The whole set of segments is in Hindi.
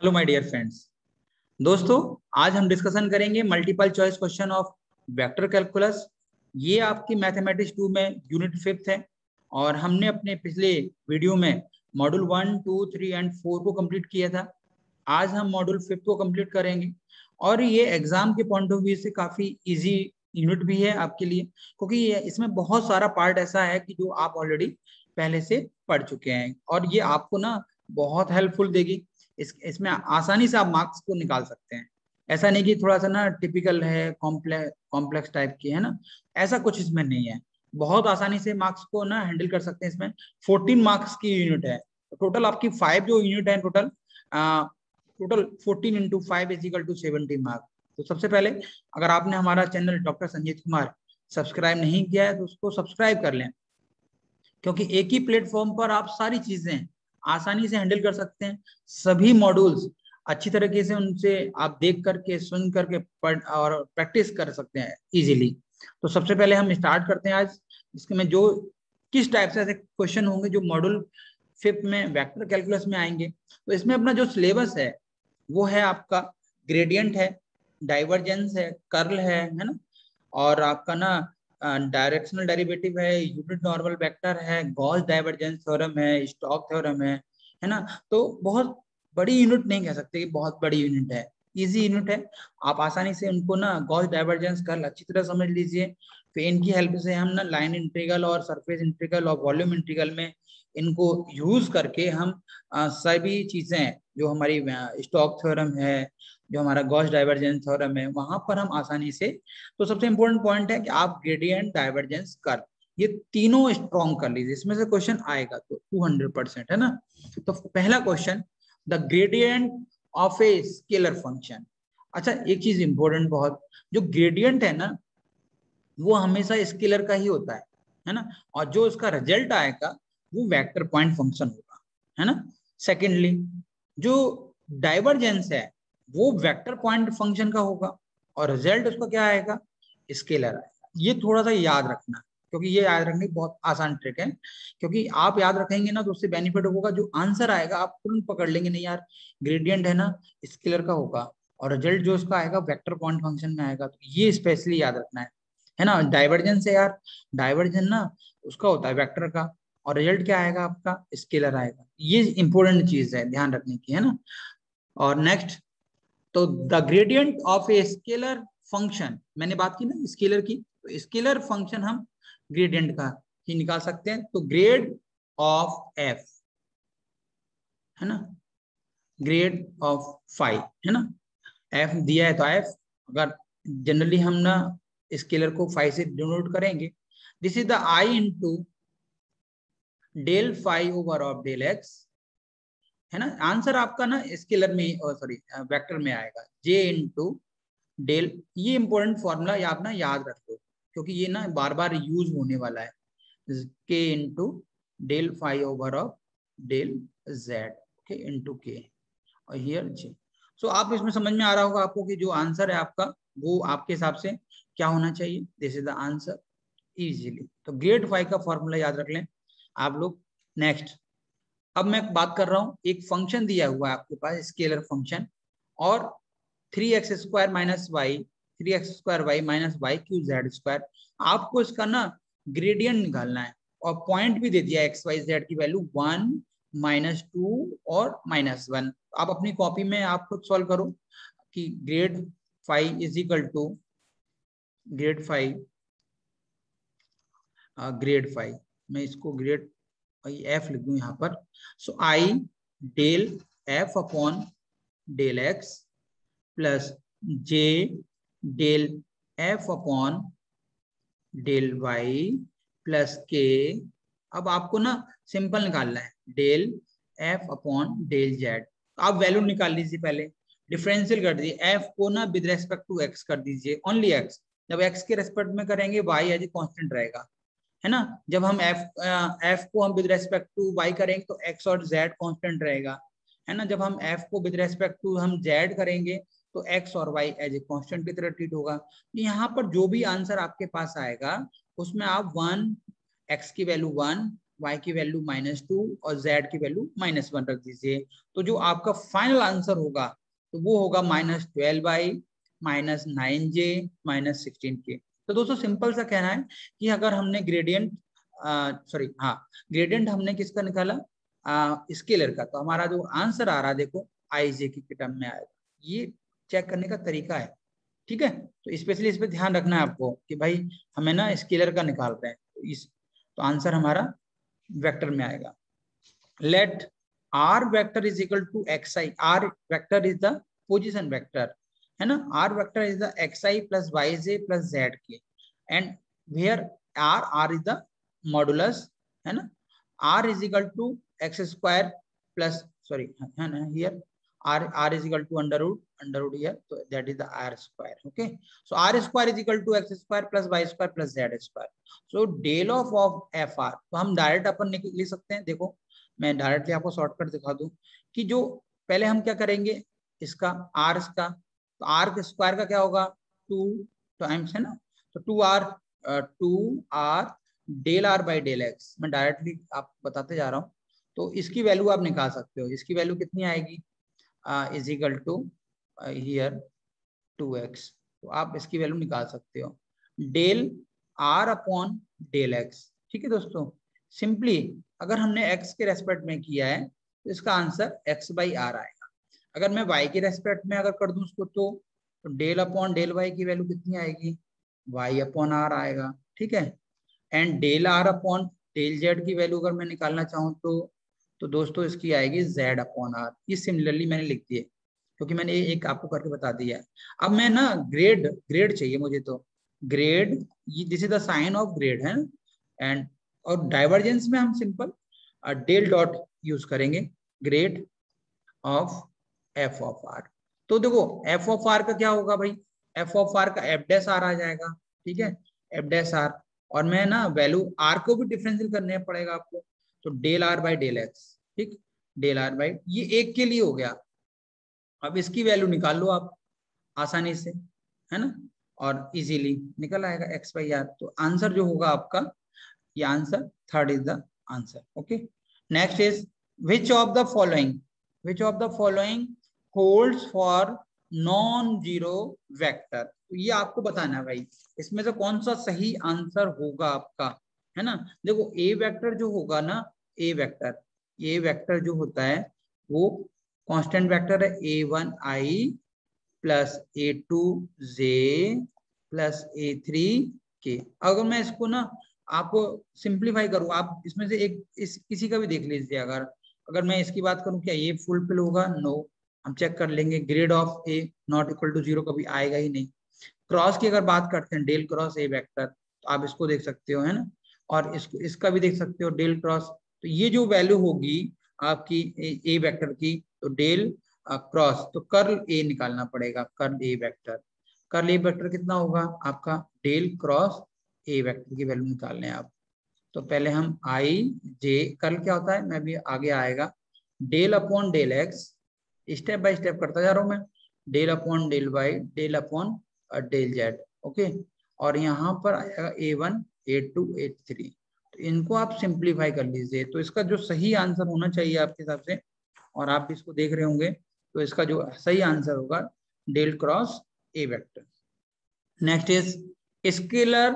Hello my dear friends. दोस्तों, आज हम डिस्कशन करेंगे multiple choice question of vector calculus. ये आपकी मैथमेटिक्स 2 में यूनिट 5 है और हमने अपने पिछले वीडियो में मॉड्यूल 1, 2, 3 एंड 4 को कंप्लीट किया था। आज हम मॉड्यूल 5 को कंप्लीट करेंगे और ये एग्जाम के पॉइंट ऑफ व्यू से काफी इजी यूनिट भी है आपके लिए, क्योंकि इसमें बहुत सारा पार्ट ऐसा है कि जो आप ऑलरेडी पहले से पढ़ चुके हैं और ये आपको ना बहुत हेल्पफुल देगी। इसमें आसानी से आप मार्क्स को निकाल सकते हैं। ऐसा नहीं कि थोड़ा सा ना टिपिकल है, कॉम्प्लेक्स टाइप की है ना, ऐसा कुछ इसमें नहीं है। बहुत आसानी से मार्क्स को ना हैंडल कर सकते हैं। इसमें 14 मार्क्स की यूनिट है। टोटल आपकी 5 जो यूनिट है, total 14 into 5 is equal to 70 marks. तो सबसे पहले, अगर आपने हमारा channel doctor Sanjeet Kumar subscribe नहीं किया है तो उसको सब्सक्राइब कर लें, क्योंकि एक ही प्लेटफॉर्म पर आप सारी चीजें आसानी से हैंडल कर सकते हैं। सभी मॉड्यूल्स अच्छी तरीके से उनसे आप देख करके, सुन करके, पढ़ और प्रैक्टिस कर सकते हैं इजीली। तो सबसे पहले हम स्टार्ट करते हैं आज इसमें जो किस टाइप से ऐसे क्वेश्चन होंगे जो मॉड्यूल 5 में वेक्टर कैलकुलस में आएंगे। तो इसमें अपना जो सिलेबस है वो है आपका ग्रेडियंट है, डाइवर्जेंस है, कर्ल है ना, और आपका ना डायरेक्शनल डेरिवेटिव है, यूनिट नॉर्मल वेक्टर है, गॉस डाइवर्जेंस थ्योरम है, स्टोक्स थ्योरम है ना। तो बहुत बड़ी यूनिट नहीं कह सकते कि बहुत बड़ी यूनिट है, इजी यूनिट है। आप आसानी से उनको ना गॉस डाइवर्जेंस कर्ल अच्छी तरह समझ लीजिए। फिर इनकी हेल्प से हम ना लाइन इंटीग्रल और सरफेस इंटीग्रल और वॉल्यूम इंटीग्रल में इनको यूज करके हम सभी चीजें जो हमारी स्टोक्स थ्योरम है, जो हमारा गॉस डाइवर्जेंस थ्योरम है, वहां पर हम आसानी से। तो सबसे इंपॉर्टेंट पॉइंट है कि आप ग्रेडियंट, डाइवर्जेंस, कर्व, ये तीनों स्ट्रॉन्ग कर लीजिए। इसमें से क्वेश्चन आएगा तो 200% है ना। तो पहला question, the gradient of a scalar function. अच्छा, एक चीज इंपॉर्टेंट बहुत, जो ग्रेडियंट है ना वो हमेशा स्केलर का ही होता है ना, और जो उसका रिजल्ट आएगा वो वेक्टर पॉइंट फंक्शन होगा, है ना। सेकेंडली, जो डाइवर्जेंस है वो वेक्टर पॉइंट फंक्शन का होगा और रिजल्ट उसका क्या आएगा, स्केलर आएगा। ये थोड़ा सा याद रखना, क्योंकि ये याद रखने की बहुत आसान ट्रिक है। क्योंकि आप याद रखेंगे ना तो उससे बेनिफिट होगा, जो आंसर आएगा आप तुरंत पकड़ लेंगे, नहीं यार ग्रेडियंट है ना स्केलर का होगा और रिजल्ट जो उसका आएगा वेक्टर पॉइंट फंक्शन में आएगा। तो ये स्पेशली याद रखना है ना। डाइवर्जेंस है यार, डाइवर्जेंस ना उसका होता है वेक्टर का, और रिजल्ट क्या आएगा आपका, स्केलर आएगा। ये इंपॉर्टेंट चीज है ध्यान रखने की, है ना। और नेक्स्ट, तो the gradient of a scalar function, मैंने बात की ना स्केलर की, तो स्केलर फंक्शन हम ग्रेडियंट का ही निकाल सकते हैं। तो ग्रेड ऑफ एफ, है ना, ग्रेड ऑफ फाइव, है ना। एफ दिया है तो एफ, अगर जनरली हम ना स्केलर को फाइव से डिनोट करेंगे, this is the I into del five over of del x, है ना। आंसर आपका ना स्केलर में, सॉरी वेक्टर में आएगा, जे इंटू डेल। ये इंपॉर्टेंट फॉर्मूला आप ना याद रख लो, क्योंकि ये ना बार बार यूज होने वाला है। K into del five over of del Z, okay, into K और हियर जे। सो आप इसमें समझ में आ रहा होगा आपको कि जो आंसर है आपका वो आपके हिसाब से क्या होना चाहिए। This is the answer easily. तो ग्रेड 5 का फॉर्मूला याद रख लें आप लोग। नेक्स्ट, अब मैं बात कर रहा हूं, एक फंक्शन दिया हुआ है आपके पास स्केलर फंक्शन, और 3x² minus Y, 3x² Y minus Y Q Z square. आपको इसका ना ग्रेडियंट निकालना है और पॉइंट भी दे दिया एक्स वाई जेड की वैल्यू 1, -2 और -1। आप अपनी कॉपी में आप खुद सॉल्व करो कि grad 5 is equal to grad 5, grad 5, मैं इसको ग्रेड एफ लिख दूं यहाँ पर। So I del F upon del X plus J del F upon del Y plus K. अब आपको ना सिंपल निकालना है del F upon del Z. आप वैल्यू निकाल लीजिए, पहले डिफरेंशियल कर दीजिए, एफ को ना विद रेस्पेक्ट टू एक्स कर दीजिए, ओनली एक्स। जब एक्स के रेस्पेक्ट में करेंगे वाई एज ए कांस्टेंट रहेगा, है ना। जब हम एफ को हम विद रेस्पेक्ट टू वाई करेंगे तो एक्स और जेड कांस्टेंट रहेगा, है ना। जब हम एफ को विद रेस्पेक्ट टू हम जेड करेंगे तो एक्स और वाई एज ए कांस्टेंट की तरह ट्रीट होगा। यहाँ पर जो भी आंसर आपके पास आएगा उसमें आप 1, एक्स की वैल्यू 1 y की वैल्यू -2 और z की वैल्यू -1 रख दीजिए। तो जो आपका फाइनल आंसर होगा तो वो होगा -12y -9j -16k। तो दोस्तों सिंपल सा कहना है कि अगर हमने ग्रेडियंट ग्रेडियंट हमने किसका निकाला, स्केलर का, तो हमारा जो आंसर आ रहा है देखो ij की टर्म में आएगा। ये चेक करने का तरीका है, ठीक है। तो स्पेशली इस पे ध्यान रखना है आपको कि भाई हमें ना स्केलर का निकाल रहे हैं, तो आंसर हमारा वेक्टर में आएगा। Let r vector is equal to xi, r vector is the position vector, है ना। r vector is the xi plus yj plus zk and where r is the modulus, है ना। r is equal to x square plus है ना, here r is equal to under root here, so that is the r square. Okay, so r square is equal to x square plus y square plus z square. So del of fr, तो हम डायरेक्ट अपन लिख सकते हैं। देखो मैं डायरेक्टली आपको शॉर्टकट दिखा दूं कि जो पहले हम क्या करेंगे, इसका r का, तो r के स्क्वायर का क्या होगा 2 टाइम्स, है ना। तो 2r del r by del x, मैं डायरेक्टली आप बताते जा रहा हूँ। तो इसकी वैल्यू आप निकाल सकते हो। इसकी वैल्यू कितनी आएगी, is equal to here 2x। तो आप इसकी वैल्यू निकाल सकते हो, del r upon del x। ठीक है दोस्तों, सिंपली अगर हमने x के रेस्पेक्ट में किया है तो इसका आंसर x बाई आर आएगा। अगर मैं y के रेस्पेक्ट में अगर कर दूं उसको तो डेल अपॉन डेल y की वैल्यू कितनी आएगी, y अपॉन r आएगा, ठीक है। And del r upon del z की वैल्यू अगर मैं निकालना चाहूँ तो दोस्तों इसकी आएगी z अपॉन r। ये सिमिलरली मैंने लिख दिए क्योंकि मैंने एक आपको करके बता दिया है। अब मैं ना ग्रेड चाहिए मुझे, तो grad, this is the sign of grad, है। एंड और डाइवर्जेंस में हम सिंपल डेल डॉट यूज करेंगे, grad of F of R. तो देखो एफ ऑफ आर का क्या होगा भाई, एफ ऑफ आर का एफ डैश आर आ जाएगा, ठीक है, एफ डैश आर। और मैं ना वैल्यू आर को भी डिफरेंशियल करने पड़ेगा आपको, तो del R by del X, ठीक, डेल आर बाई, ये एक के लिए हो गया। अब इसकी वैल्यू निकाल लो आप आसानी से, है ना, और इजीली निकल आएगा एक्स बाई आर। तो आंसर जो होगा आपका, ये answer third is the answer. Okay, next is which of the following holds for non zero vector. तो ये आपको बताना है भाई, इसमें से कौन सा सही आंसर होगा आपका, है ना। देखो ए वेक्टर जो होगा ना, ए वेक्टर जो होता है वो कांस्टेंट वेक्टर है a1i plus a2j plus a3k। अगर मैं इसको ना आपको सिंप्लीफाई करूँ, आप इसमें से किसी का भी देख लीजिए। अगर मैं इसकी बात करूं, क्या ये फुलफिल होगा, नो, हम चेक कर लेंगे। Grad of A not equal to 0 कभी आएगा ही नहीं। क्रॉस की अगर बात करते हैं, डेल क्रॉस ए वेक्टर, तो आप इसको देख सकते हो, है ना, और इसका भी देख सकते हो डेल क्रॉस। तो ये जो वैल्यू होगी आपकी ए वेक्टर की, तो डेल क्रॉस, तो कर्ल ए निकालना पड़ेगा, कर्ल ए वेक्टर कितना होगा आपका, डेल क्रॉस ए वेक्टर की वैल्यू निकालने हैं आप। तो पहले हम आई जे, कर्ल क्या होता है मैं भी आगे आएगा, del upon del X, step by step करता जा रहा हूं मैं, del upon del Y, del upon del Z. Okay, और यहाँ पर आएगा a1 a2 a3। तो इनको आप सिंप्लीफाई कर लीजिए, तो इसका जो सही आंसर होना चाहिए आपके हिसाब से, और आप इसको देख रहे होंगे, तो इसका जो सही आंसर होगा del cross A vector. Next is scalar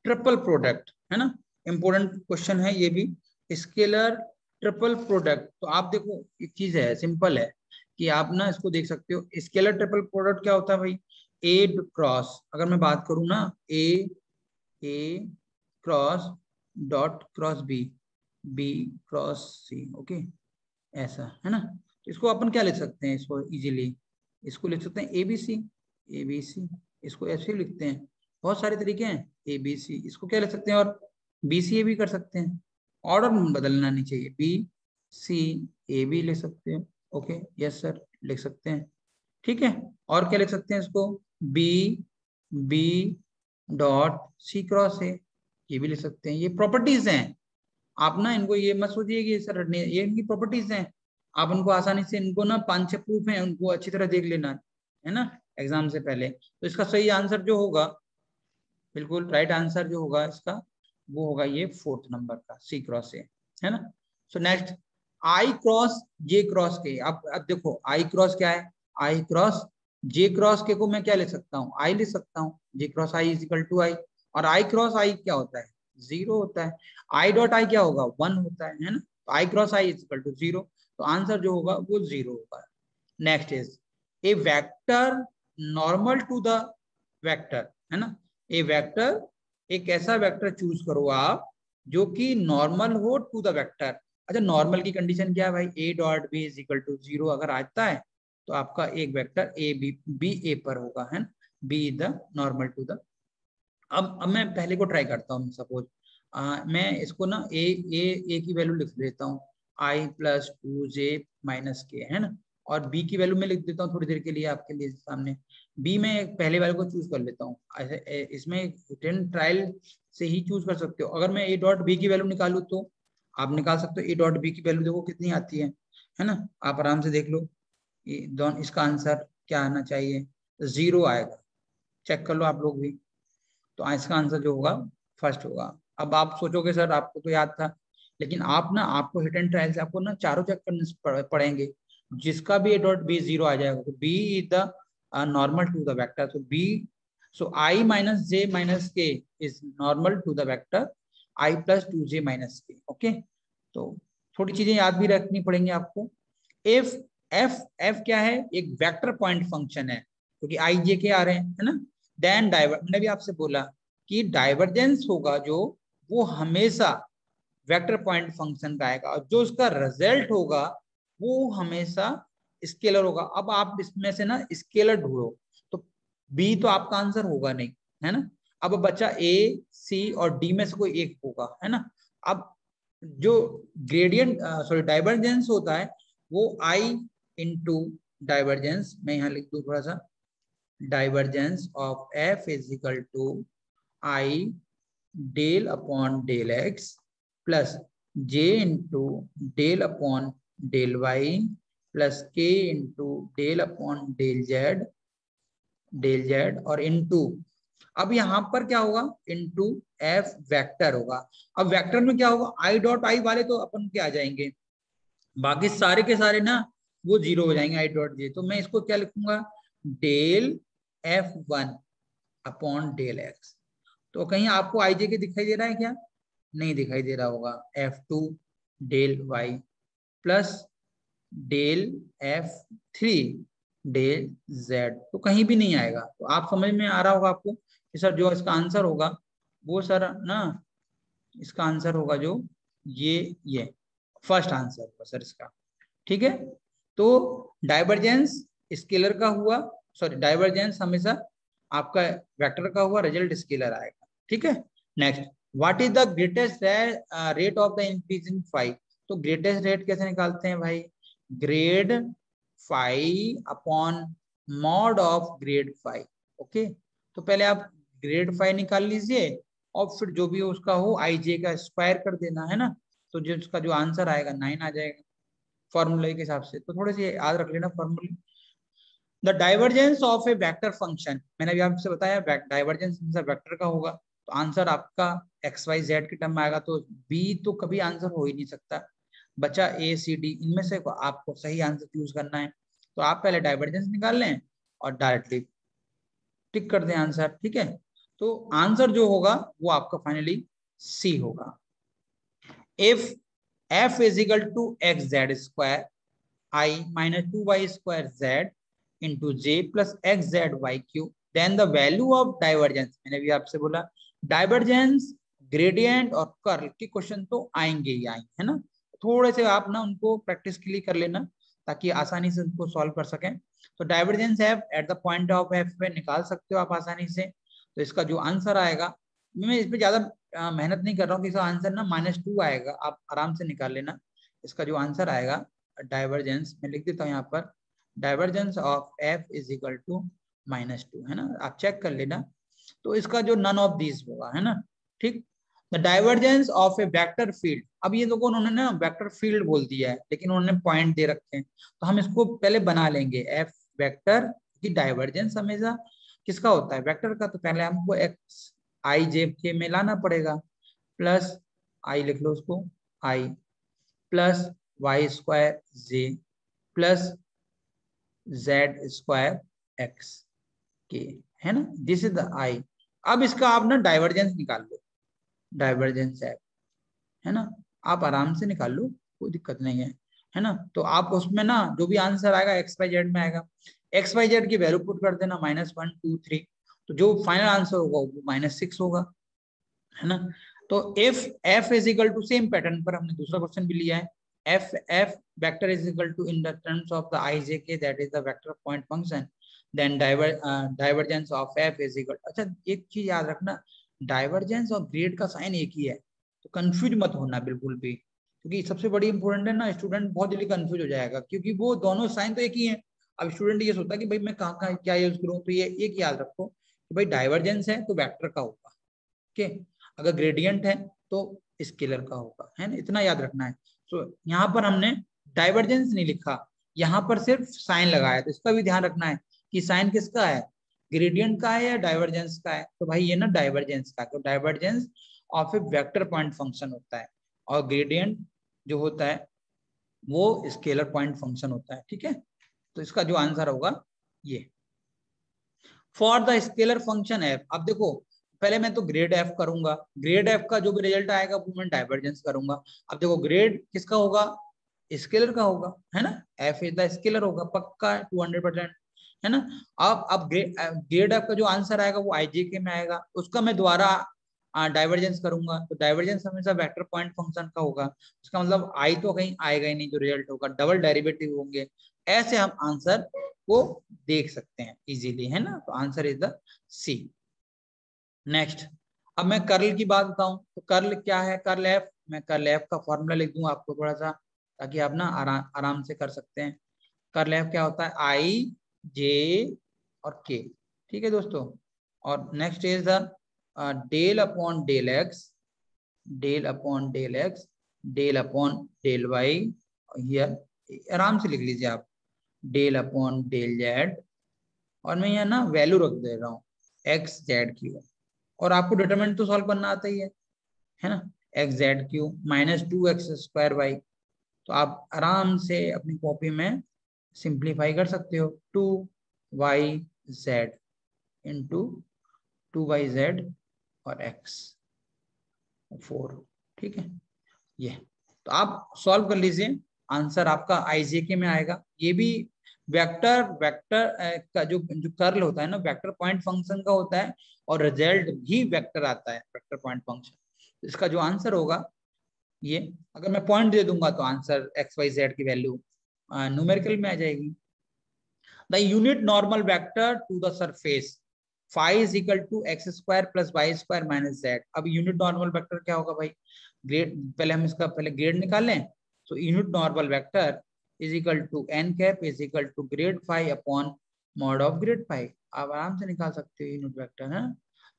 triple product, है ना, इंपॉर्टेंट क्वेश्चन है ये भी, स्केलर ट्रिपल प्रोडक्ट। तो आप देखो एक चीज है, सिंपल है कि आप ना इसको देख सकते हो। स्केलर ट्रिपल प्रोडक्ट क्या होता है भाई, ए क्रॉस, अगर मैं बात करूं ना, A cross dot cross B cross C, okay, ऐसा, है ना। तो इसको अपन क्या लिख सकते हैं, इसको इजीली इसको लिख सकते हैं एबीसी, इसको ऐसे लिखते हैं, बहुत सारे तरीके हैं, एबीसी, इसको क्या लिख सकते हैं, और बीसीए भी कर सकते हैं, ऑर्डर बदलना नहीं चाहिए, बी सी ए भी लिख सकते हैं। ओके, यस सर, लिख सकते हैं, ठीक है। और क्या लिख सकते हैं इसको, B dot C cross A, ये भी लिख सकते हैं। ये प्रॉपर्टीज हैं, आप ना इनको ये मत सोचिए कि सर ये इनकी प्रॉपर्टीज हैं, आप उनको आसानी से, इनको ना 5-6 प्रूफ हैं, उनको अच्छी तरह देख लेना, है ना, एग्जाम से पहले। तो इसका सही आंसर जो होगा, बिल्कुल राइट आंसर जो होगा इसका, वो होगा ये 4th नंबर का, सी क्रॉस ए। है ना। So next I cross J cross के, अब देखो आई क्रॉस क्या है, आई क्रॉस जे क्रॉस के को मैं क्या ले सकता हूँ, आई ले सकता हूँ, J cross I is equal to I, और आई क्रॉस आई क्या होता है, जीरो होता है, आई डॉट आई क्या होगा, वन होता है ना, तो I cross I is equal to zero, तो आंसर जो होगा वो जीरो होगा। Next is a vector normal to the vector, है ना, ए वेक्टर, एक ऐसा वेक्टर चूज करो आप जो कि नॉर्मल हो टू द वेक्टर। अच्छा नॉर्मल की कंडीशन क्या है भाई, A dot B is equal to zero अगर आता है तो आपका एक वेक्टर ए बी ए पर होगा, है ना, B is the normal to the. अब मैं पहले को ट्राई करता हूँ, सपोज मैं इसको ना ए की वैल्यू लिख देता हूँ, आई प्लस टू जे माइनस के, है ना, और बी की वैल्यू मैं लिख देता हूँ थोड़ी देर के लिए आपके लिए सामने, बी में पहले वाले को चूज कर लेता हूँ। इसमें रिटर्न ट्रायल से ही चूज कर सकते हो, अगर मैं ए डॉट बी की वैल्यू निकालू तो आप निकाल सकते हो, ए डॉट बी की वैल्यू देखो कितनी आती है ना, आप आराम से देख लो, दोनों इसका आंसर क्या आना चाहिए, जीरो आएगा, चेक कर लो आप लोग भी, तो इसका आंसर जो होगा फर्स्ट होगा। अब आप सोचोगे सर आपको तो याद था, लेकिन आप ना, आपको हिट एंड ट्रायल से आपको ना चारों चेक करने पड़ेंगे, जिसका भी ए डॉट बी जीरो आ जाएगा तो B is the normal to the vector, तो B, so I minus J minus K is normal to the vector I plus two J minus K. Okay, तो थोड़ी चीजें याद भी रखनी पड़ेंगी आपको। इफ एफ एफ क्या है, एक वेक्टर पॉइंट फंक्शन है क्योंकि आई जे के आ रहे हैं, है ना, देन डाइवर, मैंने भी आपसे बोला कि डाइवर्जेंस होगा जो, वो हमेशा वेक्टर पॉइंट फंक्शन का आएगा, और जो उसका रिजल्ट होगा वो हमेशा स्केलर होगा। अब आप इसमें से ना स्केलर ढूंढो, तो बी तो आपका आंसर होगा नहीं, है ना, अब बच्चा ए सी और डी में से कोई एक होगा, है ना। अब जो ग्रेडियंट सॉरी डाइवर्जेंस होता है वो आई इंटू डाइवर्जेंस, मैं यहाँ लिख दूं थोड़ा सा, divergence of f is equal to I del upon del x plus j into del upon del y plus k into del upon del z और इनटू, अब यहां पर क्या होगा, इनटू एफ वेक्टर होगा। अब वेक्टर में क्या होगा, आई डॉट आई वाले तो अपन के आ जाएंगे, बाकी सारे के सारे ना वो जीरो हो जाएंगे, आई डॉट जे, तो मैं इसको क्या लिखूंगा, del F one upon del X. तो कहीं आपको आई जे के दिखाई दे रहा है क्या, नहीं दिखाई दे रहा होगा, F two del Y plus del F three del Z, तो कहीं भी नहीं आएगा। तो आप समझ में आ रहा होगा आपको कि सर जो इसका आंसर होगा वो सर ना, इसका आंसर होगा जो ये फर्स्ट आंसर होगा सर इसका, ठीक है। तो डाइवर्जेंस स्केलर का हुआ, सॉरी डाइवर्जेंस हमेशा आपका वेक्टर का हुआ, रिजल्ट स्केलर आएगा, ठीक है। Next, what is the greatest rate of the increase in five, तो ग्रेटेस्ट रेट कैसे निकालते हैं भाई, grade five upon mod of grade five. Okay, तो पहले आप ग्रेड फाइव निकाल लीजिए और फिर जो भी उसका हो आई जे का स्क्वायर कर देना, है ना, तो जो उसका जो आंसर आएगा 9 आ जाएगा फॉर्मूले के हिसाब से। तो थोड़े से याद रख लेना फॉर्मूले। The divergence of A vector function, मैंने अभी आपसे बताया डाइवर्जेंस वेक्टर का होगा, तो आंसर आपका एक्स वाई जेड के टर्म में आएगा, तो बी तो कभी आंसर हो ही नहीं सकता, बचा ए सी डी, इनमें से आपको सही आंसर चूज करना है। तो आप पहले डाइवर्जेंस निकाल लें और डायरेक्टली टिक कर दें आंसर, ठीक है। तो आंसर जो होगा वो आपका फाइनली सी होगा। If f is equal to xz square I minus 2y square z into j plus xz y cube, then the value of divergence, मैंने भी आपसे बोला डाइवर्जेंस, ग्रेडियंट और कर्ल के क्वेश्चन तो आएंगे ही आएंगे, है ना, थोड़े से आप ना उनको प्रैक्टिस के लिए कर लेना ताकि आसानी से उनको सॉल्व कर सकें। तो divergence F at the point of F पे निकाल सकते हो आप आसानी से, तो इसका जो आंसर आएगा, मैं इस पे ज्यादा मेहनत नहीं कर रहा हूँ कि इसका आंसर ना -2 आएगा, आप आराम से निकाल लेना। इसका जो आंसर आएगा डाइवर्जेंस, मैं लिख देता हूँ यहाँ पर, divergence of F is equal to -2, है ना, आप चेक कर लेना। तो इसका जो नन ऑफ दिस होगा, है ना, ठीक। The divergence of A vector field, अब ये देखो उन्होंने ना वेक्टर फील्ड बोल दिया है लेकिन उन्होंने पॉइंट दे रखे हैं, तो हम इसको पहले बना लेंगे एफ वेक्टर की डाइवर्जेंस हमेशा किसका होता है, वेक्टर का, तो पहले हमको एक्स आई जे के में लाना पड़ेगा, प्लस आई लिख लो उसको आई प्लस वाई स्क्वायर जे प्लस जेड स्क्वायर एक्स के, है ना, दिस इज द आई। अब इसका आप ना डाइवर्जेंस निकाल लो, डाइवर्जेंस है ना, आप आराम से निकाल लो, कोई दिक्कत नहीं है ना। तो आप उसमें ना जो भी आंसर आएगा एक्स वाई जेड में आएगा, एक्स वाई जेड की वैल्यू पुट कर देना -1 2 3, तो जो फाइनल आंसर होगा वो -6 होगा, है ना। तो if f is equal to, same pattern पर हमने दूसरा क्वेश्चन भी लिया है, f vector is equal to in the terms of the I J K that is the vector point function, then divergence of f is equal, अच्छा एक चीज याद रखना, डाइवर्जेंस और ग्रेड का साइन एक ही है, तो कंफ्यूज मत होना बिल्कुल भी, क्योंकि सबसे बड़ी इंपॉर्टेंट है ना, स्टूडेंट बहुत जल्दी कंफ्यूज हो जाएगा, क्योंकि वो दोनों साइन तो एक ही है। अब स्टूडेंट ये सोचता है कि भाई मैं कहाँ कहाँ क्या यूज करूँ, तो ये एक याद रखो कि भाई डाइवर्जेंस है तो वेक्टर का होगा, ओके, अगर ग्रेडियंट है तो स्केलर का होगा, है ना, इतना याद रखना है। तो यहाँ पर हमने डाइवर्जेंस नहीं लिखा, यहाँ पर सिर्फ साइन लगाया, तो इसका भी ध्यान रखना है कि साइन किसका है, ग्रेडियंट का है या डाइवर्जेंस का है, तो भाई ये ना डाइवर्जेंस का, तो divergence of A vector point function होता है, और ग्रेडियंट जो होता है वो स्केलर पॉइंट फंक्शन होता है, ठीक है। तो इसका जो आंसर होगा ये, for the scalar function F, अब देखो पहले मैं तो ग्रेड एफ करूंगा, ग्रेड एफ का जो भी रिजल्ट आएगा वो मैं डाइवर्जेंस करूंगा। अब देखो ग्रेड किसका होगा, स्केलर का होगा, है ना, एफ इज द स्केलर होगा पक्का 200%, है ना। अब ग्रेड एफ का जो आंसर आएगा वो आईजे के में आएगा, उसका मैं दोबारा डाइवर्जेंस करूंगा, तो डाइवर्जेंस हमेशा वेक्टर पॉइंट फंक्शन का होगा, उसका मतलब आई तो कहीं आएगा ही नहीं, जो रिजल्ट होगा डबल डेरिवेटिव होंगे, ऐसे हम आंसर को देख सकते हैं इजीली, है ना, तो answer is the C. Next, अब मैं कर्ल की बात बताऊं, तो कर्ल क्या है, कर्ल एफ, मैं कर्ल एफ का फॉर्मूला लिख दूं आपको थोड़ा सा, ताकि आप ना आराम से कर सकते हैं। कर्ल एफ क्या होता है, आई जे और के, ठीक है दोस्तों। और next is the del upon del X, del upon del X, del upon del Y, here आराम से लिख लीजिए आप, डेल अपॉन डेल जेड, और मैं यहाँ ना वैल्यू रख दे रहा हूँ एक्स जेड की, और आपको डिटरमिनेंट तो सॉल्व करना आता ही है ना, x Z Q -2x² Y, तो आप आराम से अपनी कॉपी में सिंप्लीफाई कर सकते हो, 2yz इंटू 2yz और x 4, ठीक है। ये तो आप सॉल्व कर लीजिए, आंसर आपका आईजेके में आएगा। ये भी वेक्टर वेक्टर का जो जो कर्ल होता है ना, वेक्टर पॉइंट फंक्शन का होता है, और रिजल्ट भी वेक्टर आता है, वेक्टर पॉइंट फंक्शन। इसका जो आंसर होगा ये, अगर मैं पॉइंट दे दूंगा तो आंसर एक्स वाई जेड की वैल्यू न्यूमेरिकल में आ जाएगी। The unit normal vector to the surface phi is equal to x² + y² - z। अब यूनिट नॉर्मल वेक्टर क्या होगा भाई, ग्रेड, पहले हम इसका पहले ग्रेड निकाल लें, तो unit normal vector is equal to n cap is equal to grad phi upon mod of grad phi, आप आराम से निकाल सकते हो यूनिट वेक्टर, है।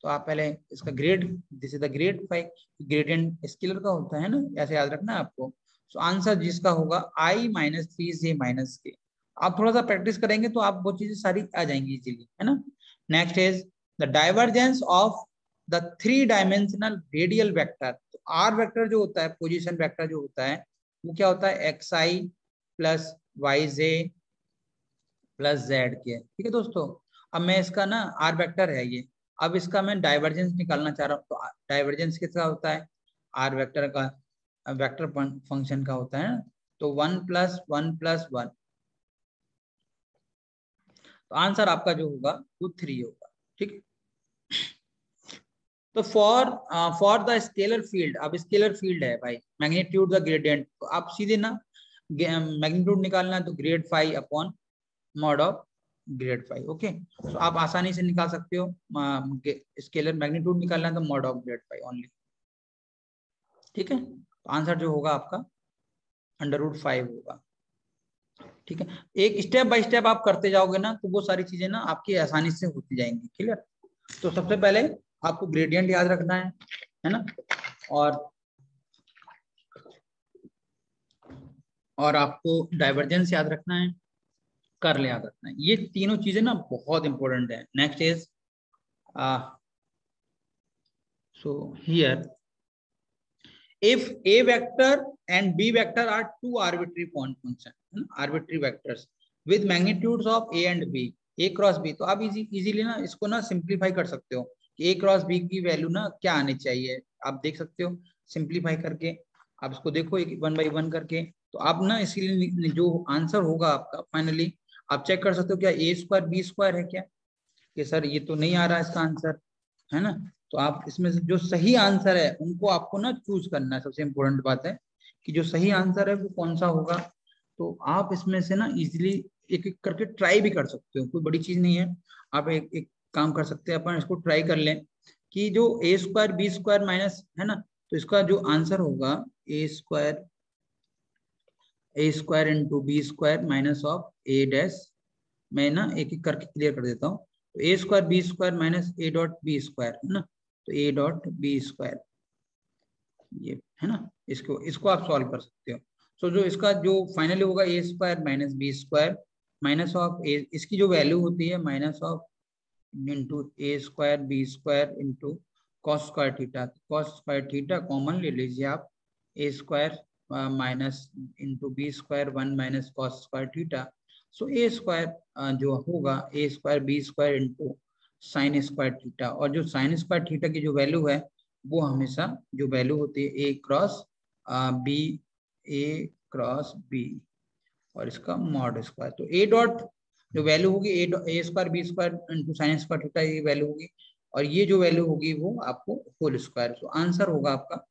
तो आप पहले इसका grad, this is the grad phi, gradient scalar का होता है ना, ऐसे याद रखना है आपको। तो आंसर जिसका होगा i - 3j - k, आप थोड़ा सा प्रैक्टिस करेंगे तो आप वो चीजें सारी आ जाएंगी इजीली, है ना। Next is the divergence of the 3 dimensional radial vector, तो आर वेक्टर जो होता है, पोजीशन वेक्टर जो होता है, वो क्या होता है, xi + yj + zk, ठीक है दोस्तों। अब मैं इसका ना आर वेक्टर है ये, अब इसका मैं डाइवर्जेंस निकालना चाह रहा हूँ, तो डाइवर्जेंस किसका होता है, आर वेक्टर का, वेक्टर फंक्शन का होता है, तो 1 + 1 + 1, तो आंसर आपका जो होगा वो 3 होगा, ठीक है। तो फॉर द स्केलर फील्ड, अब स्केलर फील्ड है भाई, मैग्नीट्यूड द ग्रेडियंट, तो आप सीधे ना मैग्नीट्यूड निकालना है, तो grad phi upon mod of grad phi, okay. तो आप आसानी से निकाल सकते हो, स्केलर मैग्नीट्यूड निकालना है तो mod of grad phi only, ठीक है। तो आंसर जो होगा आपका √5 होगा, ठीक है। एक स्टेप बाय स्टेप आप करते जाओगे ना, तो वो सारी चीजें ना आपकी आसानी से होती जाएंगी, क्लियर। तो सबसे पहले आपको ग्रेडियंट याद रखना है ना, और आपको डाइवर्जेंस याद रखना है, कर्ल याद रखना है, ये तीनों चीजें ना बहुत इंपॉर्टेंट है। Next is so here, if A vector and b vector are two arbitrary point function, arbitrary vectors with magnitudes of a and b, a cross b। तो आप इजीली ना इसको ना सिंप्लीफाई कर सकते हो कि a क्रॉस b की वैल्यू ना क्या आनी चाहिए। आप देख सकते हो सिंप्लीफाई करके, आप इसको देखो एक 1 by 1 करके। तो आप ना इसलिए जो आंसर होगा आपका फाइनली आप चेक कर सकते हो क्या ए स्क्वायर बी स्क्वायर है क्या, कि सर ये तो नहीं आ रहा इसका आंसर, है ना। तो आप इसमें से जो सही आंसर है उनको आपको ना चूज करना है। सबसे इम्पोर्टेंट बात है कि जो सही आंसर है वो कौन सा होगा। तो आप इसमें से ना इजीली एक एक करके ट्राई भी कर सकते हो, कोई बड़ी चीज नहीं है। आप एक एक काम कर सकते हैं, अपन इसको ट्राई कर लें कि जो A square B square minus, है ना, तो इसका जो आंसर होगा A square into B square minus of A dash. मैं ना एक एक करके क्लियर कर देता हूँ। तो A square B square minus A dot B square, है ना, तो ए डॉट बी स्क्वायर, ये है ना, इसको इसको आप सॉल्व कर सकते हो। सो जो इसका जो फाइनली होगा A square minus B square minus of A, इसकी जो वैल्यू होती है minus of into A square B square into cos square theta. Cos square theta common ले लीजिए आप, A square minus into B square 1 minus cos square theta. So A square जो होगा A square B square into sine square theta, और जो साइन स्क्वायर थीटा की जो वैल्यू है वो हमेशा जो वैल्यू होती है ए क्रॉस बी, ए क्रॉस बी और इसका मॉड स्क्वायर। तो ए डॉट जो वैल्यू होगी A square B square into sine square theta ये वैल्यू होगी, और ये जो वैल्यू होगी वो आपको होल स्क्वायर। तो आंसर होगा आपका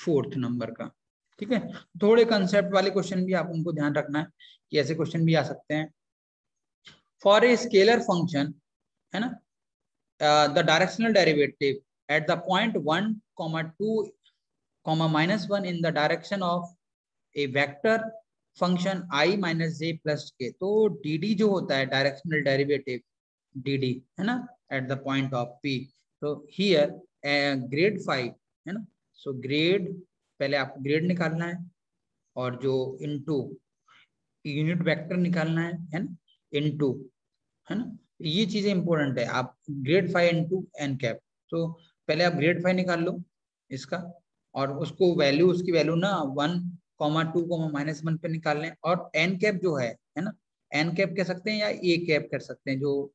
4th नंबर का। ठीक है, थोड़े कंसेप्ट वाले क्वेश्चन भी आप उनको ध्यान रखना है कि ऐसे क्वेश्चन भी आ सकते हैं। फॉर ए स्केलर फंक्शन, है ना, the directional derivative at the point 1, 2, -1 in the direction of a vector function I minus j plus k। तो dd जो होता है डायरेक्शनल डेरिवेटिव dd, है ना, at the point of p। तो हियर ग्रेड 5, है ना, सो ग्रेड पहले आपको ग्रेड निकालना है और जो इनटू यूनिट वेक्टर निकालना है ना, इनटू, है ना, ये चीजें इंपॉर्टेंट है। आप ग्रेड 5 इंटू एन कैप, तो पहले आप ग्रेड 5 निकाल लो इसका, और उसको वैल्यू उसकी वैल्यू ना 1, 2, -1 पे निकाल लें। और एन कैप जो है ना, एन कैप कह सकते हैं या ए कैप कर सकते हैं, जो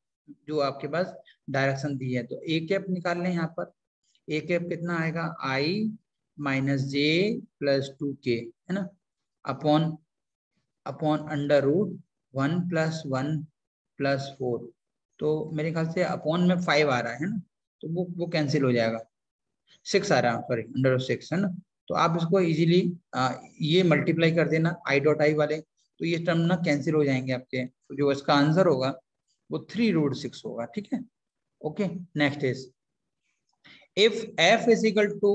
जो आपके पास डायरेक्शन दी है। तो ए कैप निकाल लें यहाँ पर। ए कैप कितना आएगा आई माइनस जे प्लस 2k, है ना, अपॉन अपॉन अंडर रूट 1 + 1 + 4। तो मेरे ख्याल से अपॉन में 5 आ रहा है ना, तो वो कैंसिल हो जाएगा, 6 आ रहा है, सॉरी अंडर 6, है ना। तो आप इसको इजीली ये मल्टीप्लाई कर देना आई डॉट आई वाले, तो ये टर्म ना कैंसिल हो जाएंगे आपके। तो जो इसका आंसर होगा वो 3√6 होगा। ठीक है, okay. Next is if f is equal to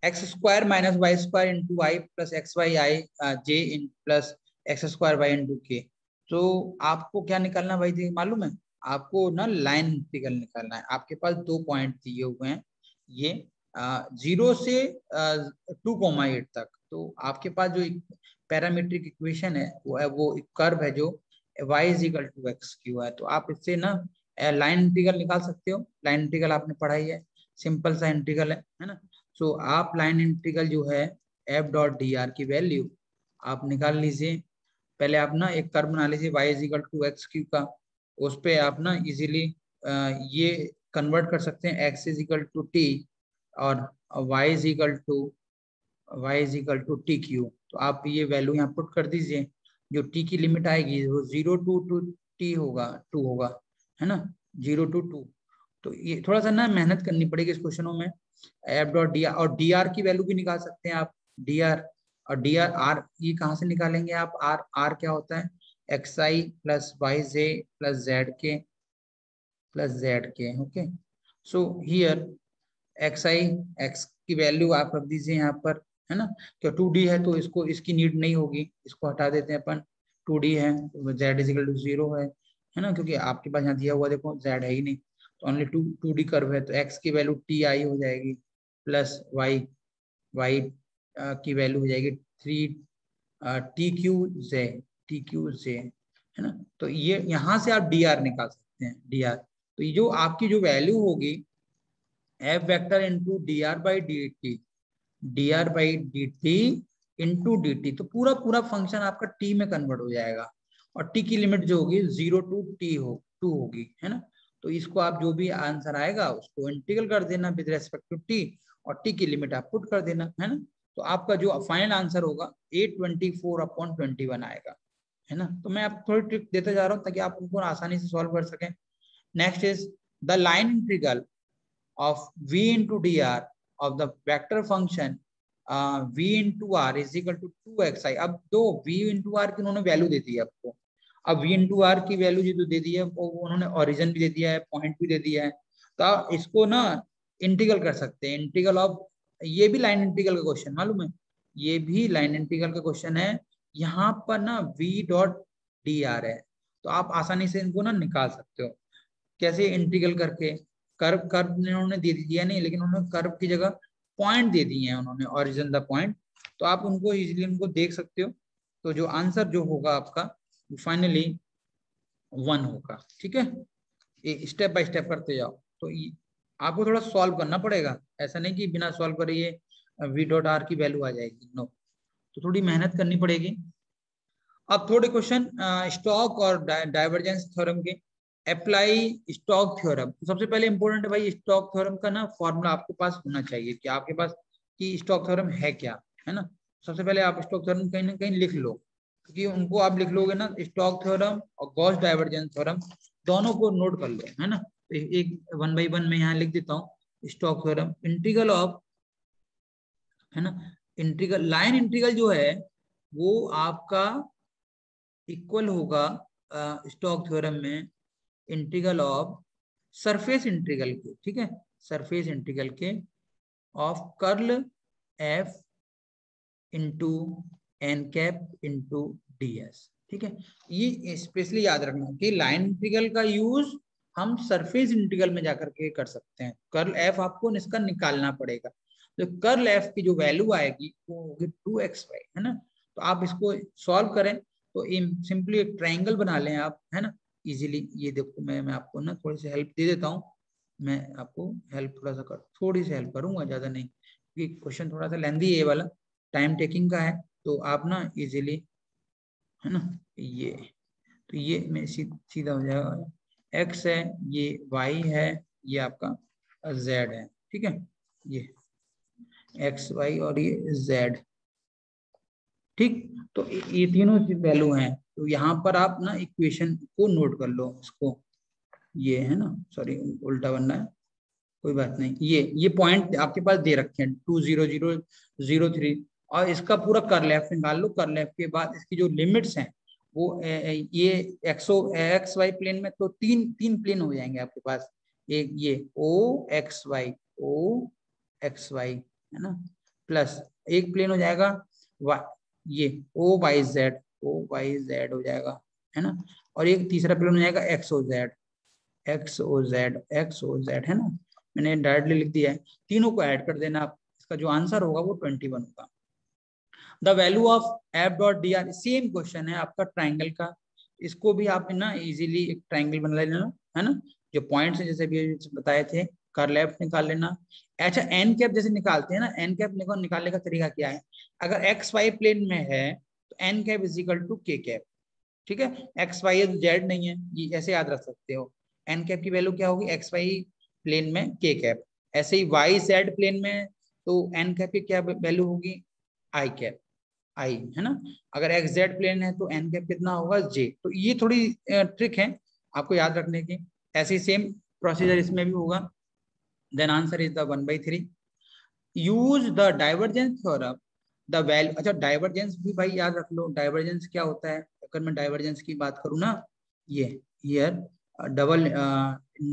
x square minus Y square into I plus X Y I J in plus X square Y into K. तो आपको क्या निकालना भाई जी मालूम है, आपको ना लाइन इंटीग्रल निकालना है। आपके पास 2 पॉइंट दिए हुए हैं, ये 0 से 2,8 तक। तो आपके पास जो पैरामीट्रिक इक्वेशन है वो एक कर्व है जो y is equal to X cube है। तो आप इससे ना लाइन इंटीग्रल निकाल सकते हो। लाइन इंटीग्रल आपने पढ़ाई है, सिंपल सा इंटीग्रल है ना। सो आप लाइन इंटीग्रल जो है f डॉट डी आर की वैल्यू आप निकाल लीजिए। पहले आप ना एक कर्व बना लीजिए y is equal to X cube का, उस पर आप ना इजीली ये कन्वर्ट कर सकते हैं x is equal to T और y is equal to T cube. तो आप ये वैल्यू यहाँ पुट कर दीजिए। जो t की लिमिट आएगी वो 0 to t होगा, 2 होगा, है ना, 0 to 2। तो ये थोड़ा सा ना मेहनत करनी पड़ेगी इस क्वेश्चनों में। एफ डॉट डी आर, और डी आर की वैल्यू भी निकाल सकते हैं आप, डी आर। और डी आर आर ये कहाँ से निकालेंगे आप, आर आर क्या होता है एक्स आई प्लस वाई जे प्लस जेड के। Okay, so here x I, x की वैल्यू आप रख दीजिए यहाँ पर, है ना। क्या 2D है तो इसको इसकी नीड नहीं होगी, इसको हटा देते हैं अपन। 2D है तो जेड इज इक्वल टू 0 है ना, क्योंकि आपके पास यहाँ दिया हुआ देखो जेड है ही नहीं, तो ओनली 2D कर्व है। तो एक्स की वैल्यू टी आई हो जाएगी प्लस वाई की वैल्यू हो जाएगी 3 टी क्यू जे, है ना। तो ये यहाँ से आप डी आर निकाल सकते हैं, डी आर। तो ये जो आपकी जो वैल्यू होगी F vector into D R by D T, dr by dt into dt, तो पूरा पूरा फंक्शन आपका t में कन्वर्ट हो जाएगा और t की लिमिट जो होगी 0 टू टू होगी, है ना। तो इसको आप जो भी आंसर आएगा उसको इंटीग्रल कर देना विद रेस्पेक्ट टू t और t की लिमिट आप पुट कर देना, है ना। तो आपका जो फाइनल आंसर होगा 824/21 आएगा, है ना। तो मैं आपको थोड़ी ट्रिक देते जा रहा हूँ ताकि आप उनको आसानी से सॉल्व कर सकें। Next is the line integral of v into dr of the vector function v into r is equal to 2xi। अब दो v into r की उन्होंने वैल्यू दे दी है आपको। अब v into r की वैल्यू जो दे दी है वो उन्होंने ओरिजिन भी दे दिया है, पॉइंट भी दे दिया है। तो इसको ना इंटीग्रल कर सकते हैं, इंटीग्रल ऑफ, ये भी लाइन इंटीग्रल का क्वेश्चन मालूम है, ये भी लाइन इंटीग्रल का क्वेश्चन है। यहाँ पर ना v डॉट डी आर है, तो आप आसानी से इनको ना निकाल सकते हो। कैसे? इंटीग्रल करके, कर्व कर्व उन्होंने दे दिया नहीं, लेकिन उन्होंने कर्व की जगह पॉइंट दे दिए हैं उन्होंने, ओरिजिन द पॉइंट, तो आप उनको इजीली उनको देख सकते हो। तो जो आंसर जो होगा आपका फाइनली 1 होगा, ठीक है। ये स्टेप बाय स्टेप करते जाओ। तो आपको थोड़ा सॉल्व करना पड़ेगा, ऐसा नहीं कि बिना सॉल्व करे ये v डॉट आर की वैल्यू आ जाएगी, नो। तो थोड़ी मेहनत करनी पड़ेगी। अब थोड़े क्वेश्चन स्टॉक और डाइवर्जेंस थ्योरम के। अप्लाई स्टॉक थ्योरम, तो सबसे पहले इंपॉर्टेंट है भाई, स्टॉक थ्योरम का ना फॉर्मूला आपके पास होना चाहिए कि आपके पास कि स्टॉक थ्योरम है क्या, है ना। सबसे पहले आप स्टॉक थ्योरम कहीं ना कहीं लिख लो, क्योंकि उनको आप लिख लोगे ना, स्टॉक थ्योरम और गॉस डाइवर्जेंस थ्योरम दोनों को नोट कर लो, है ना। तो एक 1 बाई 1 में यहाँ लिख देता हूँ। स्टॉक थ्योरम इंटीग्रल ऑफ, है ना, इंटीग्रल लाइन इंटीग्रल जो है वो आपका इक्वल होगा स्टॉक थ्योरम में इंटीग्रल ऑफ सरफेस इंटीग्रल के, ठीक है, सरफेस इंटीग्रल के of curl F into N cap into D S, ठीक है। ये स्पेशली याद रखना कि लाइन इंटीग्रल का यूज हम सरफेस इंटीग्रल में जाकर के कर सकते हैं। कर्ल एफ आपको इसका निकालना पड़ेगा, तो कर्ल एफ की जो वैल्यू आएगी वो होगी 2xy, है ना। तो आप इसको सॉल्व करें तो सिंपली एक ट्रायंगल बना लें आप, है ना, इजीली। ये देखो मैं आपको ना थोड़ी सी हेल्प दे देता हूँ, मैं आपको हेल्प थोड़ी सी हेल्प करूंगा, ज्यादा नहीं, क्योंकि क्वेश्चन थोड़ा सा लेंदी है ये वाला, टाइम टेकिंग का है। तो आप ना इजीली, है ना, ये तो ये में सीधा हो जाएगा, x है, ये y है, ये आपका z है, ठीक है, ये x y और ये z, ठीक। तो ये तीनों वैल्यू हैं। तो यहाँ पर आप ना इक्वेशन को नोट कर लो इसको, ये है ना, सॉरी उल्टा बनना है, कोई बात नहीं। ये पॉइंट आपके पास दे रखे हैं 20003, और इसका पूरा कर्ल एफ निकाल लो। कर्ल एफ के बाद इसकी जो लिमिट्स हैं वो ये एक्स वाई प्लेन में तो तीन तीन प्लेन हो जाएंगे आपके पास। एक ये ओ एक्स वाई, है ना, प्लस एक प्लेन हो जाएगा ये ओ वाई जेड हो जाएगा, है ना। और एक तीसरा प्लेन हो जाएगा एक्स ओ जेड, है ना। मैंने डायरेक्टली लिख दिया है, तीनों को ऐड कर देना आप, इसका जो आंसर होगा वो 21 होगा। The value of F dot D are, same question है आपका ट्राइंगल का, इसको भी आप ना इजीली एक ट्राइंगल बना लेना, है ना। जो पॉइंट्स है जैसे भी बताए थे, कर्ल एफ निकाल लेना। अच्छा, एन कैप जैसे निकालते हैं ना, एन कैप निकालने का तरीका क्या है? अगर एक्स वाई प्लेन में है तो N cap is equal to K cap, ठीक है। एक्स वाई है तो जेड नहीं है, ये ऐसे याद रख सकते हो। एन कैप की वैल्यू क्या होगी? एक्स वाई प्लेन में के कैप। ऐसे ही वाई जेड प्लेन में तो एन कैप की क्या वैल्यू होगी? आई कैप, आई, है ना। अगर एक्स जेड प्लेन है तो एन कैप कितना होगा? जे। तो ये थोड़ी ट्रिक है आपको याद रखने की। ऐसे ही सेम प्रोसीजर इसमें भी होगा। Then answer is the 1/3। Use the divergence theorem, the value. अच्छा, डाइवर्जेंस भी भाई याद रख लो, डाइवर्जेंस क्या होता है। अगर मैं डाइवर्जेंस की बात करूँ ना, ये here double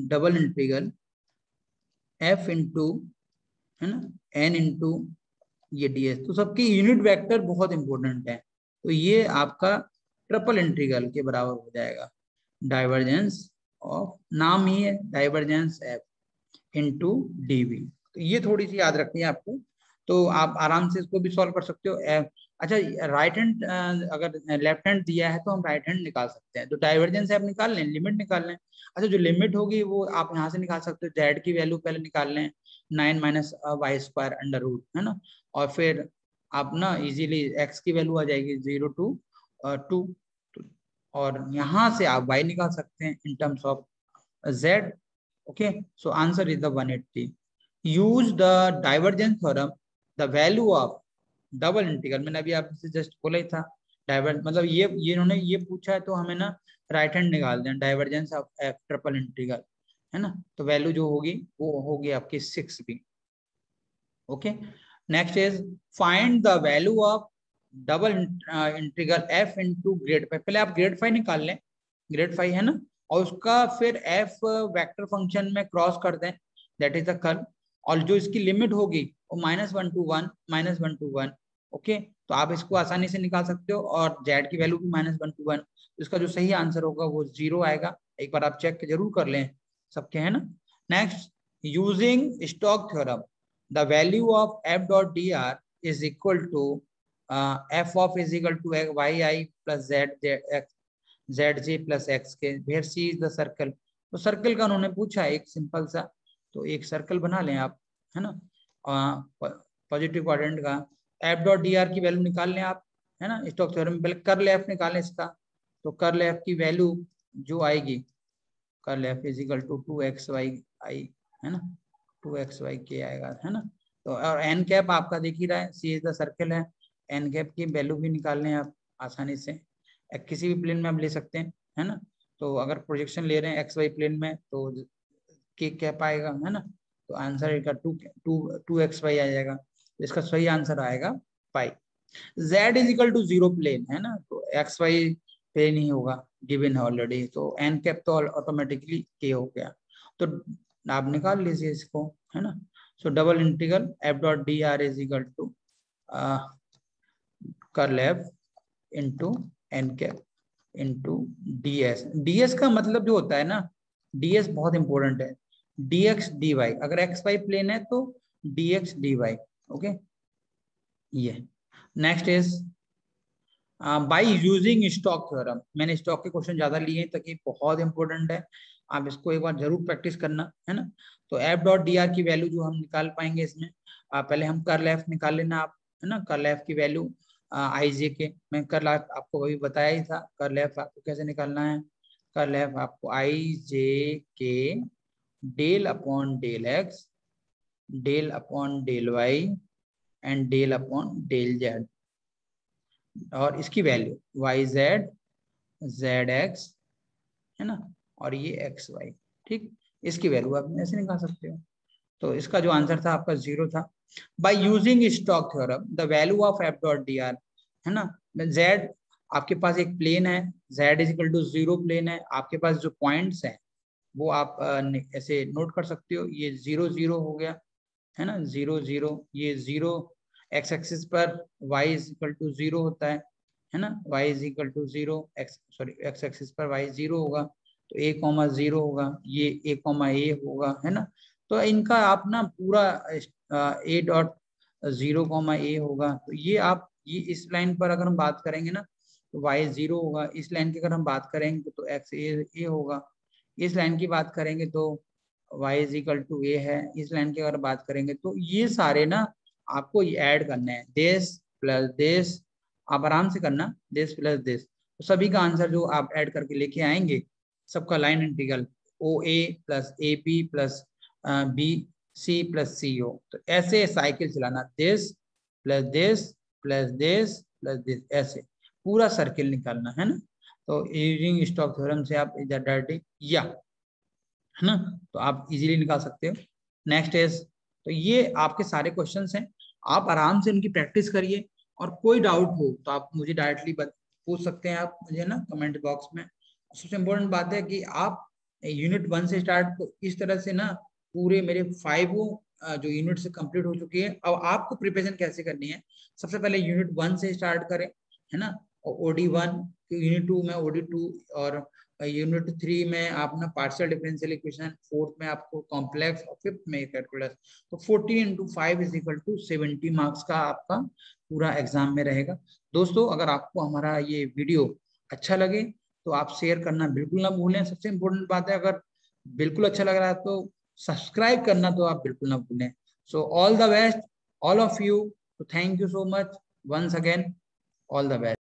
double integral F into, है ना, एन इंटू ये ds, तो सबकी यूनिट वेक्टर बहुत इंपॉर्टेंट है। तो ये आपका ट्रिपल इंटीग्रल के बराबर हो जाएगा, डाइवर्जेंस ऑफ, नाम ही है डाइवर्जेंस एफ इंटू डीवी। तो ये थोड़ी सी याद रखनी है आपको, तो आप आराम से इसको भी सॉल्व कर सकते हो। अच्छा, राइट हैंड अगर लेफ्ट हैंड दिया है तो हम राइट हैंड निकाल सकते हैं, तो डाइवर्जेंस आप निकाल लें, लिमिट निकाल लें। अच्छा, जो लिमिट होगी वो आप यहाँ से निकाल सकते हो, जेड की वैल्यू पहले निकाल लें, 9 minus Y square under root, है ना। और फिर आप ना इजीली x की वैल्यू आ जाएगी 0 to 2, और यहाँ से आप y निकाल सकते हैं in terms of z। Okay, so answer is the 180। Use the divergence theorem, the value of double integral, मैंने अभी आपसे जस्ट बोला ही था। डाइवर्ज मतलब ये इन्होंने ये पूछा है तो हमें ना राइट हैंड निकाल दें, divergence of F triple integral, है ना। तो वैल्यू जो होगी वो होगी आपकी 6b। Okay, next is find the value of double integral F into grade five. पहले आप ग्रेड फाइव निकाल लें, ग्रेड फाइव है ना, और उसका फिर एफ वेक्टर फंक्शन में क्रॉस कर दें, दैट इज द कर्व। और जो इसकी लिमिट होगी वो -1 to 1, -1 to 1। ओके, तो आप इसको आसानी से निकाल सकते हो, और जेड की वैल्यू भी -1 to 1। इसका जो सही आंसर होगा वो 0 आएगा। एक बार आप चेक जरूर कर लें सबके, है ना। Next, using Stokes theorem, the value of f dot dr is equal to f of is equal to yi plus zj plus xk where c is the circle। तो सर्कल का उन्होंने पूछा एक सिंपल सा, तो एक सर्कल बना लें आप, है ना। पॉजिटिव क्वाड्रेंट का f डॉट डी आर की वैल्यू निकाल लें आप, है ना। स्टोक्स थ्योरम पहले कर्ल एफ निकालें इसका, तो कर्ल एफ की वैल्यू जो आएगी, curl F is equal to 2xy i, है ना, 2xy k आएगा, है ना। तो और एन कैप आपका देख ही रहा है, सी इज द सर्कल है। एन कैप की वैल्यू भी निकाल लें आप आसानी से, किसी भी प्लेन में आप ले सकते हैं, है ना। तो अगर प्रोजेक्शन ले रहे हैं एक्स वाई प्लेन में तो के कैप आएगा, है ना। तो आंसर का 2xy आ जाएगा। तो इसका सही आंसर आएगा pi. z is equal to 0 plane, है ना, तो एक्स वाई प्लेन ही होगा, गिवन है ऑलरेडी। तो एन कैप तो ऑटोमेटिकली के हो गया, तो आप निकाल लीजिए इसको, है ना। So double integral F dot D R is equal to curl F into N cap into ds। ds का मतलब जो होता है ना, ds बहुत इंपॉर्टेंट है, dx dy। अगर एक्स वाई प्लेन है तो dx dy। ओके, ये next is by using Stokes theorem. मैंने स्टोक्स के क्वेश्चन ज्यादा लिए हैं ताकि बहुत इंपॉर्टेंट है, आप इसको एक बार जरूर प्रैक्टिस करना, है ना। तो एफ डॉट डी आर की वैल्यू जो हम निकाल पाएंगे इसमें, पहले हम कर्ल एफ निकाल लेना आप, है ना। कर्ल एफ की वैल्यू आई जे के, मैं कर्ल एफ आपको अभी बताया ही था, कर्ल एफ आपको कैसे निकालना है। कर्ल एफ आपको I J K del upon del X, del upon del Y and del upon del Z, और इसकी value Y Z Z X, है ना, और ये एक्स वाई। ठीक, इसकी वैल्यू आप ऐसे निकाल सकते हो। तो इसका जो आंसर था आपका 0 था। By using Stokes theorem the value of F dot D R, है ना। जेड आपके पास एक प्लेन है, Z is equal to 0 plane है, आपके पास जो पॉइंट्स हैं वो आप ऐसे नोट कर सकते हो। ये 0 0 हो गया, है ना, 0 0, ये 0 एक्स एक्सिस पर y इज इक्वल टू 0 होता है ना, y is equal to 0, X axis पर y 0 होगा, तो a कॉमा 0 होगा, ये a कॉमा a होगा, है ना। तो इनका आप ना पूरा a डॉट 0 कॉमा a होगा, तो ये आप ये इस लाइन पर अगर हम बात करेंगे ना तो y 0 होगा, इस लाइन की अगर हम बात करेंगे तो x a होगा, इस लाइन की बात करेंगे तो y is equal to a है, इस लाइन की अगर बात करेंगे तो ये सारे ना आपको ये ऐड करना है, देश प्लस देश, आप आराम से करना, देश प्लस देश। तो सभी का आंसर जो आप ऐड करके लेके आएंगे, सबका line integral O A plus A B plus B C plus C O. तो ऐसे साइकिल चलाना, देश प्लस देश प्लस देश प्लस देश, ऐसे पूरा सर्किल निकालना, है ना। तो यूजिंग स्टोक्स थ्योरम से आप डायरेक्टली या, है ना, तो आप इजीली निकाल सकते हो। नेक्स्ट इज, तो ये आपके सारे क्वेश्चंस हैं, आप आराम से उनकी प्रैक्टिस करिए, और कोई डाउट हो तो आप मुझे डायरेक्टली पूछ सकते हैं आप मुझे ना कमेंट बॉक्स में। सबसे इम्पोर्टेंट बात है कि आप यूनिट 1 से स्टार्ट, तो इस तरह से ना पूरे मेरे 5 जो यूनिट से कंप्लीट हो चुकी है। अब आपको प्रिपरेशन कैसे करनी है, सबसे पहले यूनिट 1 से स्टार्ट करें, है ना, और OD1, यूनिट 2 में OD2, और यूनिट 3 में आप ना पार्शियल डिफरेंशियल इक्वेशन, 4th में आपको कॉम्प्लेक्स, और 5th में कैलकुलस। तो 40 × 5 इज इक्वल टू 70 मार्क्स का आपका पूरा एग्जाम में रहेगा। दोस्तों, अगर आपको हमारा ये वीडियो अच्छा लगे तो आप शेयर करना बिल्कुल ना भूलें। सबसे इम्पोर्टेंट बात है, अगर बिल्कुल अच्छा लग रहा है तो सब्सक्राइब करना तो आप बिल्कुल ना भूलें। So all the best, all of you. So thank you so much once again. All the best.